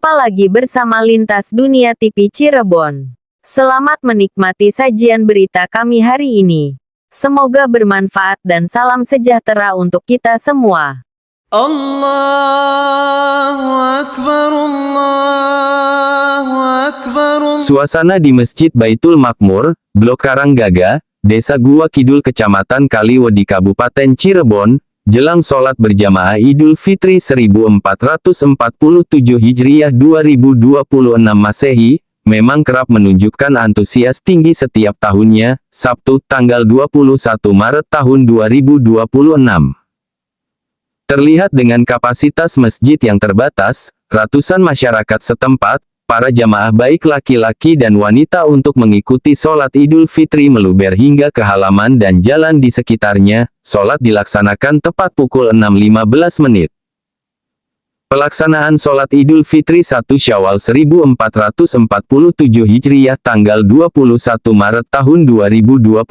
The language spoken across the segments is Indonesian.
Jumpa lagi bersama Lintas Dunia TV Cirebon. Selamat menikmati sajian berita kami hari ini. Semoga bermanfaat dan salam sejahtera untuk kita semua. Allahu Akbar, Allahu Akbar. Suasana di Masjid Baitul Makmur, Blok Karanggaga, Desa Gua Kidul, Kecamatan Kaliwedi, Kabupaten Cirebon, jelang sholat berjamaah Idul Fitri 1447 Hijriah 2026 Masehi, memang kerap menunjukkan antusias tinggi setiap tahunnya, Sabtu, tanggal 21 Maret tahun 2026. Terlihat dengan kapasitas masjid yang terbatas, ratusan masyarakat setempat, para jamaah baik laki-laki dan wanita untuk mengikuti sholat Idul Fitri meluber hingga ke halaman dan jalan di sekitarnya. Sholat dilaksanakan tepat pukul 6.15 menit. Pelaksanaan sholat Idul Fitri 1 Syawal 1447 Hijriah tanggal 21 Maret tahun 2026,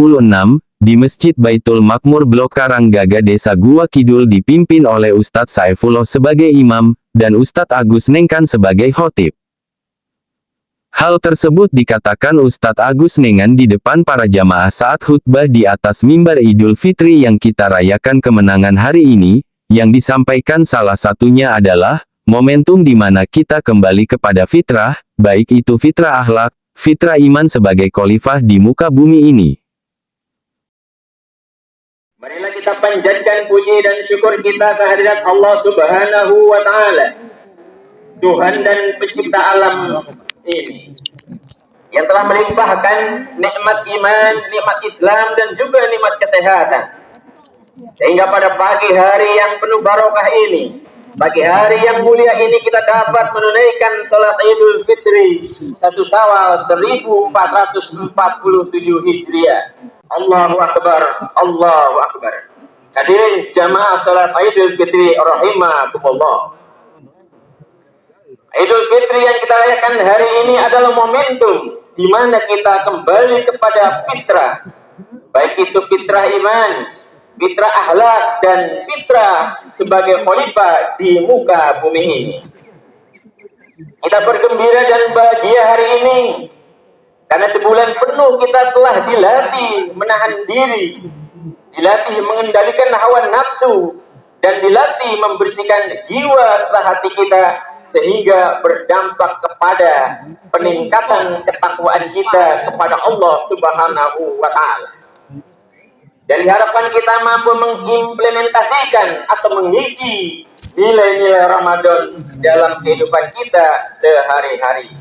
di Masjid Baitul Makmur Blok Karanggaga Desa Gua Kidul dipimpin oleh Ustadz Saifullah sebagai imam, dan Ustadz Agus Nengkan sebagai khotib. Hal tersebut dikatakan Ustadz Agus Nengan di depan para jamaah saat khutbah di atas mimbar Idul Fitri yang kita rayakan kemenangan hari ini, yang disampaikan salah satunya adalah, momentum di mana kita kembali kepada fitrah, baik itu fitrah akhlak, fitrah iman sebagai khalifah di muka bumi ini. Marilah kita panjatkan puji dan syukur kita kehadirat Allah Subhanahu wa Ta'ala, Tuhan dan Pencipta alam ini, yang telah melimpahkan nikmat iman, nikmat Islam, dan juga nikmat kesehatan, sehingga pada pagi hari yang penuh barokah ini, pagi hari yang mulia ini, kita dapat menunaikan sholat Idul Fitri 1 Syawal 1447 Hijriah. Allahu Akbar, Allahu Akbar. Hadirin jamaah salat Idul Fitri rahimakumullah. Idul Fitri yang kita rayakan hari ini adalah momentum di mana kita kembali kepada fitrah, baik itu fitrah iman, fitrah akhlak, dan fitrah sebagai khalifah di muka bumi ini. Kita bergembira dan bahagia hari ini karena sebulan penuh kita telah dilatih menahan diri, dilatih mengendalikan hawa nafsu, dan dilatih membersihkan jiwa serta hati kita, sehingga berdampak kepada peningkatan ketakwaan kita kepada Allah Subhanahu wa Ta'ala. Dan diharapkan kita mampu mengimplementasikan atau mengisi nilai-nilai Ramadan dalam kehidupan kita sehari-hari,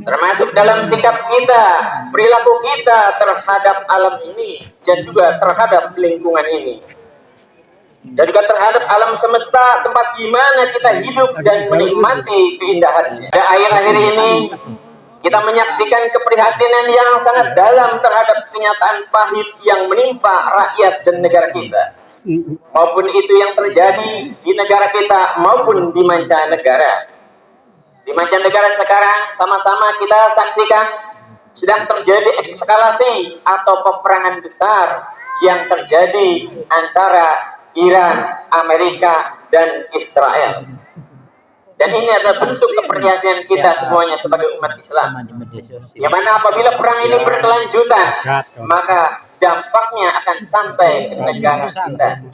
termasuk dalam sikap kita, perilaku kita terhadap alam ini, dan juga terhadap lingkungan ini, dan juga terhadap alam semesta tempat di mana kita hidup dan menikmati keindahannya. Dan akhir-akhir ini kita menyaksikan keprihatinan yang sangat dalam terhadap kenyataan pahit yang menimpa rakyat dan negara kita, maupun itu yang terjadi di negara kita maupun di mancanegara. Di mancanegara sekarang sama-sama kita saksikan sedang terjadi eskalasi atau peperangan besar yang terjadi antara Iran, Amerika, dan Israel. Dan ini adalah bentuk keprihatinan kita semuanya sebagai umat Islam, yang mana apabila perang ini berkelanjutan, maka dampaknya akan sampai ke negara kita.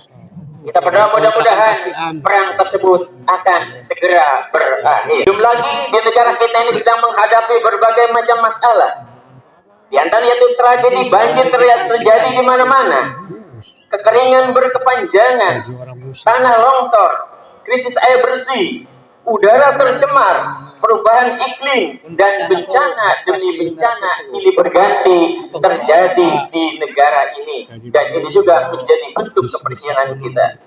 Kita berdoa mudah-mudahan perang tersebut akan segera berakhir. Belum lagi di negara kita ini sedang menghadapi berbagai macam masalah. Di antaranya itu tragedi banjir terjadi di mana-mana, kekeringan berkepanjangan, tanah longsor, krisis air bersih, udara tercemar, perubahan iklim, dan bencana demi bencana silih berganti terjadi di negara ini. Dan ini juga menjadi bentuk keprihatinan kita.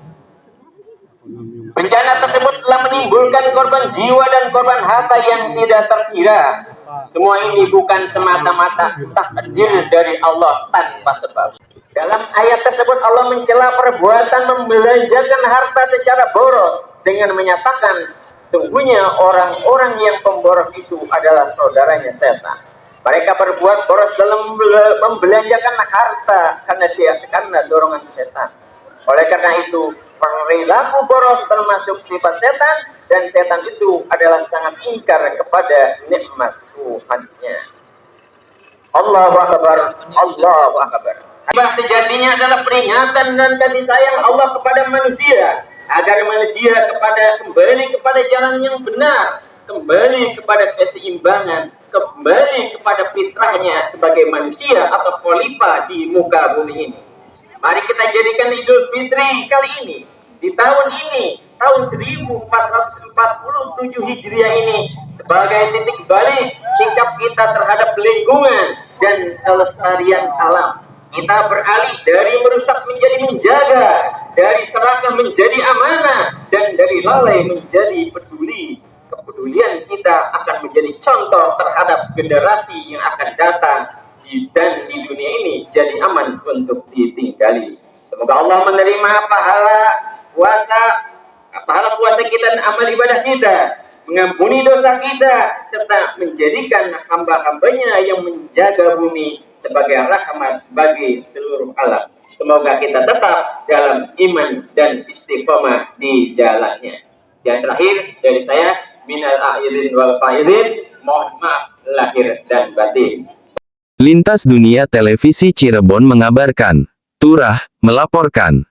Bencana tersebut telah menimbulkan korban jiwa dan korban harta yang tidak terkira. Semua ini bukan semata-mata takdir dari Allah tanpa sebab. Dalam ayat tersebut Allah mencela perbuatan membelanjakan harta secara boros dengan menyatakan, sungguhnya orang-orang yang pemboros itu adalah saudaranya setan. Mereka berbuat boros dalam membelanjakan harta karena dorongan setan. Oleh karena itu, perilaku boros termasuk sifat setan, dan setan itu adalah sangat ingkar kepada nikmat Tuhannya. Allahu Akbar, Allahu Akbar. Sejatinya adalah peringatan dan kasih sayang Allah kepada manusia, agar manusia kembali kepada jalan yang benar, kembali kepada keseimbangan, kembali kepada fitrahnya sebagai manusia atau khalifah di muka bumi ini. Mari kita jadikan Idul Fitri kali ini, di tahun ini, tahun 1447 Hijriah ini, sebagai titik balik sikap kita terhadap lingkungan dan kelestarian alam. Kita beralih dari merusak menjadi menjaga, dari serakah menjadi amanah, dan dari lalai menjadi peduli. Kepedulian kita akan menjadi contoh terhadap generasi yang akan datang, dan di dunia ini jadi aman untuk ditinggali. Semoga Allah menerima pahala puasa kita dan amal ibadah kita, mengampuni dosa kita, serta menjadikan hamba-hambanya yang menjaga bumi sebagai rahmat bagi seluruh alam. Semoga kita tetap dalam iman dan istiqomah di jalannya. Yang terakhir dari saya, minal aidin wal faidin, mohon maaf lahir dan batin. Lintas Dunia Televisi Cirebon mengabarkan. Turah, melaporkan.